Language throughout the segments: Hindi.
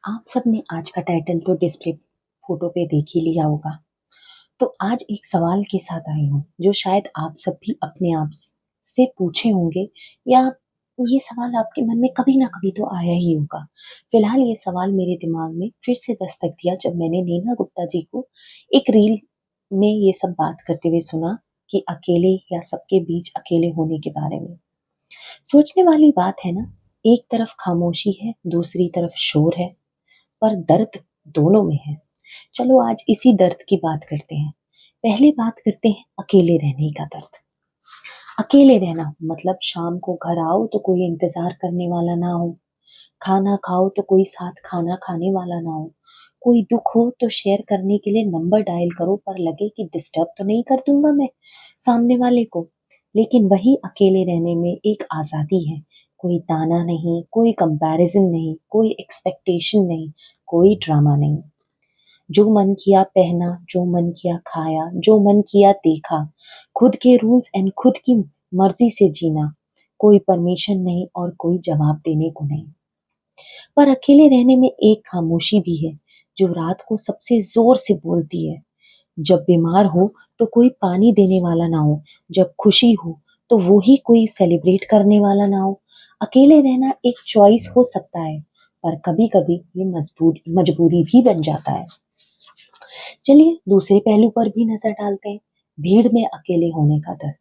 आप सबने आज का टाइटल तो डिस्प्ले फोटो पे देख ही लिया होगा। तो आज एक सवाल के साथ आई हूँ जो शायद आप सब भी अपने आप से पूछे होंगे या ये सवाल आपके मन में कभी ना कभी तो आया ही होगा। फिलहाल ये सवाल मेरे दिमाग में फिर से दस्तक दिया जब मैंने नीना गुप्ता जी को एक रील में ये सब बात करते हुए सुना कि अकेले या सबके बीच अकेले होने के बारे में। सोचने वाली बात है ना। एक तरफ खामोशी है, दूसरी तरफ शोर है, पर दर्द दोनों में है। चलो आज इसी दर्द की बात करते हैं। पहले बात करते हैं अकेले रहने का दर्द। अकेले रहना मतलब शाम को घर आओ तो कोई इंतजार करने वाला ना हो, खाना खाओ तो कोई साथ खाना खाने वाला ना हो, कोई दुख हो तो शेयर करने के लिए नंबर डायल करो पर लगे कि डिस्टर्ब तो नहीं कर दूंगा मैं सामने वाले को। लेकिन वही अकेले रहने में एक आजादी है। कोई ताना नहीं, कोई कंपैरिजन नहीं, कोई एक्सपेक्टेशन नहीं, कोई ड्रामा नहीं। जो मन किया पहना, जो मन किया खाया, जो मन किया देखा। खुद के रूल्स एंड खुद की मर्जी से जीना। कोई परमिशन नहीं और कोई जवाब देने को नहीं। पर अकेले रहने में एक खामोशी भी है जो रात को सबसे जोर से बोलती है। जब बीमार हो तो कोई पानी देने वाला ना हो, जब खुशी हो तो वो ही कोई सेलिब्रेट करने वाला ना हो। अकेले रहना एक चॉइस हो सकता है, पर कभी कभी ये मजबूरी भी बन जाता है। चलिए दूसरे पहलू पर भी नजर डालते हैं। भीड़ में अकेले होने का डर।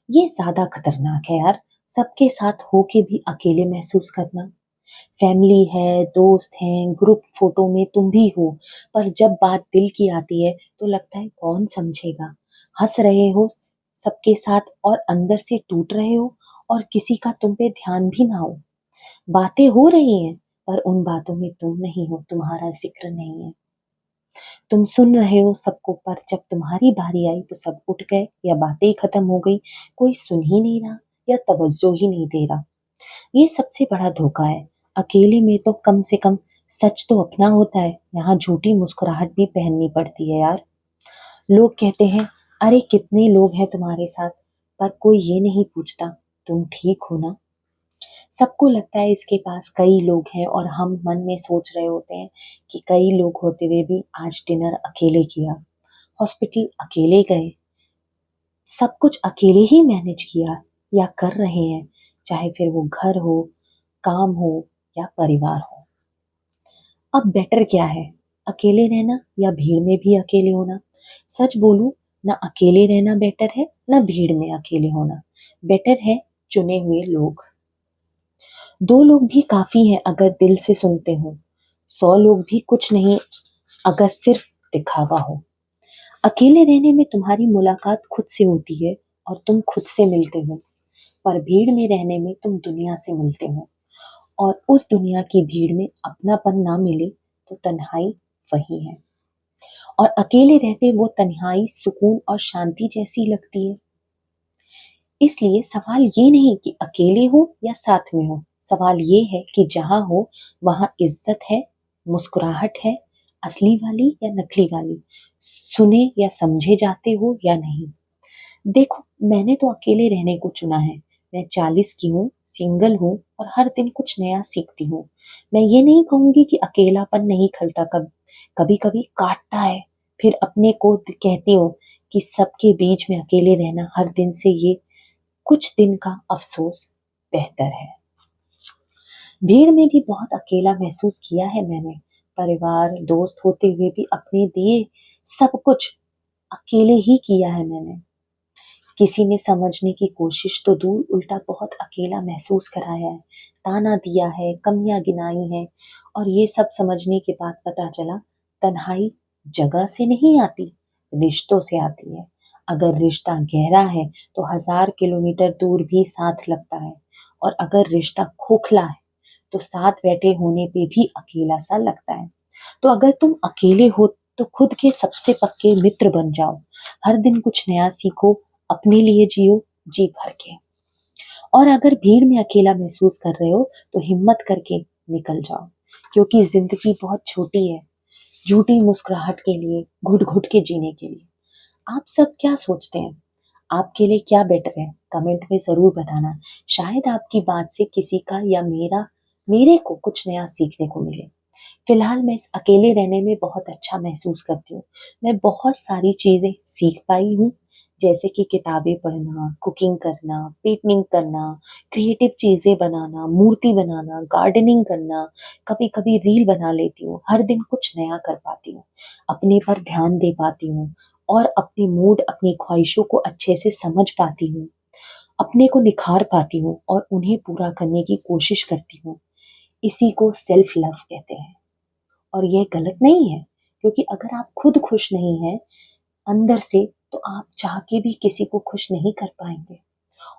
ये ज्यादा खतरनाक है यार। सबके साथ होके भी अकेले महसूस करना। फैमिली है, दोस्त हैं, ग्रुप फोटो में तुम भी हो, पर जब बात दिल की आती है तो लगता है कौन समझेगा। हंस रहे हो सबके साथ और अंदर से टूट रहे हो, और किसी का तुम पे ध्यान भी ना हो। बातें हो रही हैं पर उन बातों में तुम नहीं हो, तुम्हारा जिक्र नहीं है। तुम सुन रहे हो सबको पर जब तुम्हारी बारी आई तो सब उठ गए या बातें ही खत्म हो गई। कोई सुन ही नहीं रहा या तवज्जो ही नहीं दे रहा। ये सबसे बड़ा धोखा है। अकेले में तो कम से कम सच तो अपना होता है, यहाँ झूठी मुस्कुराहट भी पहननी पड़ती है यार। लोग कहते हैं अरे कितने लोग हैं तुम्हारे साथ, पर कोई ये नहीं पूछता तुम ठीक हो ना। सबको लगता है इसके पास कई लोग हैं और हम मन में सोच रहे होते हैं कि कई लोग होते हुए भी आज डिनर अकेले किया, हॉस्पिटल अकेले गए, सब कुछ अकेले ही मैनेज किया या कर रहे हैं, चाहे फिर वो घर हो, काम हो या परिवार हो। अब बेटर क्या है, अकेले रहना या भीड़ में भी अकेले होना? सच बोलूं, ना अकेले रहना बेटर है ना भीड़ में अकेले होना। बेटर है चुने हुए लोग। दो लोग भी काफी हैं अगर दिल से सुनते हो। 100 लोग भी कुछ नहीं अगर सिर्फ दिखावा हो। अकेले रहने में तुम्हारी मुलाकात खुद से होती है और तुम खुद से मिलते हो, पर भीड़ में रहने में तुम दुनिया से मिलते हो। और उस दुनिया की भीड़ में अपनापन ना मिले तो तन्हाई वही है। और अकेले रहते वो तन्हाई सुकून और शांति जैसी लगती है। इसलिए सवाल ये नहीं कि अकेले हो या साथ में हो, सवाल ये है कि जहां हो वहां इज्जत है, मुस्कुराहट है, असली वाली या नकली वाली, सुने या समझे जाते हो या नहीं। देखो मैंने तो अकेले रहने को चुना है। मैं 40 की हूँ, सिंगल हूँ और हर दिन कुछ नया सीखती हूँ। मैं ये नहीं कहूंगी कि अकेलापन नहीं खलता, कभी कभी काटता है। फिर अपने को कहती हूँ कि सबके बीच में अकेले रहना हर दिन से ये कुछ दिन का अफसोस बेहतर है। भीड़ में भी बहुत अकेला महसूस किया है मैंने। परिवार दोस्त होते हुए भी अपने दिए सब कुछ अकेले ही किया है मैंने। किसी ने समझने की कोशिश तो दूर, उल्टा बहुत अकेला महसूस कराया है, ताना दिया है, कमियां गिनाई हैं। और ये सब समझने के बाद पता चला तन्हाई जगह से नहीं आती, रिश्तों से आती है। अगर रिश्ता गहरा है तो 1000 किलोमीटर दूर भी साथ लगता है, और अगर रिश्ता खोखला है तो साथ बैठे होने पे भी अकेला सा लगता है। तो अगर तुम अकेले हो तो खुद के सबसे पक्के मित्र बन जाओ। हर दिन कुछ नया सीखो, अपने लिए जियो जी भर के। और अगर भीड़ में अकेला महसूस कर रहे हो तो हिम्मत करके निकल जाओ, क्योंकि जिंदगी बहुत छोटी है झूठी मुस्कुराहट के लिए, घुट घुट के जीने के लिए। आप सब क्या सोचते हैं? आपके लिए क्या बेटर है? कमेंट में जरूर बताना। शायद आपकी बात से किसी का या मेरे को कुछ नया सीखने को मिले। फिलहाल मैं इस अकेले रहने में बहुत अच्छा महसूस करती हूँ। मैं बहुत सारी चीज़ें सीख पाई हूँ, जैसे कि किताबें पढ़ना, कुकिंग करना, पेंटिंग करना, क्रिएटिव चीज़ें बनाना, मूर्ति बनाना, गार्डनिंग करना, कभी-कभी रील बना लेती हूँ। हर दिन कुछ नया कर पाती हूँ, अपने पर ध्यान दे पाती हूँ और अपने मूड, अपनी ख्वाहिशों को अच्छे से समझ पाती हूँ, अपने को निखार पाती हूँ और उन्हें पूरा करने की कोशिश करती हूँ। इसी को सेल्फ लव कहते हैं। और ये गलत नहीं है, क्योंकि अगर आप खुद खुश नहीं हैं अंदर से, तो आप चाह के भी किसी को खुश नहीं कर पाएँगे।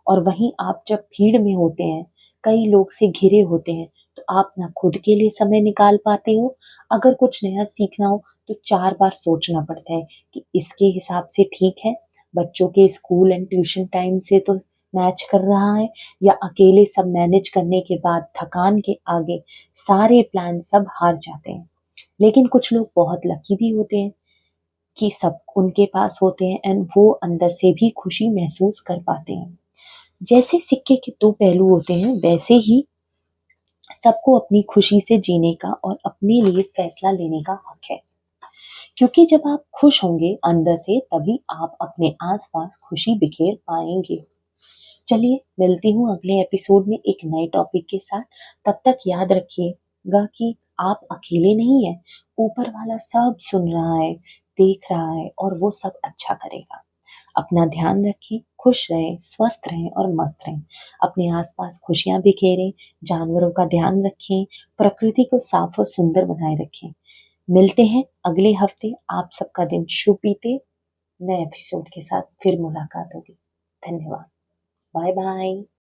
और वहीं आप जब भीड़ में होते हैं, कई लोग से घिरे होते हैं, तो आप ना खुद के लिए समय निकाल पाते हो, अगर कुछ नया सीखना हो तो 4 बार सोचना पड़ता है कि इसके हिसाब से ठीक है, बच्चों के स्कूल एंड ट्यूशन टाइम से तो मैच कर रहा है, या अकेले सब मैनेज करने के बाद थकान के आगे सारे प्लान सब हार जाते हैं। लेकिन कुछ लोग बहुत लकी भी होते हैं कि सब उनके पास होते हैं एंड वो अंदर से भी खुशी महसूस कर पाते हैं। जैसे सिक्के के 2 पहलू होते हैं, वैसे ही सबको अपनी खुशी से जीने का और अपने लिए फैसला लेने का हक है। क्योंकि जब आप खुश होंगे अंदर से, तभी आप अपने आस-पास खुशी बिखेर पाएँगे। चलिए, मिलती हूँ अगले एपिसोड में एक नए टॉपिक के साथ। तब तक याद रखिएगा कि आप अकेले नहीं हैं। ऊपर वाला सब सुन रहा है, देख रहा है और वो सब अच्छा करेगा। अपना ध्यान रखें, खुश रहें, स्वस्थ रहें और मस्त रहें। अपने आस-पास खुशियाँ बिखेरें, जानवरों का ध्यान रखें, प्रकृति को साफ और सुंदर बनाए रखें। मिलते हैं अगले हफ्ते। आप सबका दिन शुभ बीते। नए एपिसोड के साथ फिर मुलाकात होगी। धन्यवाद। Bye bye.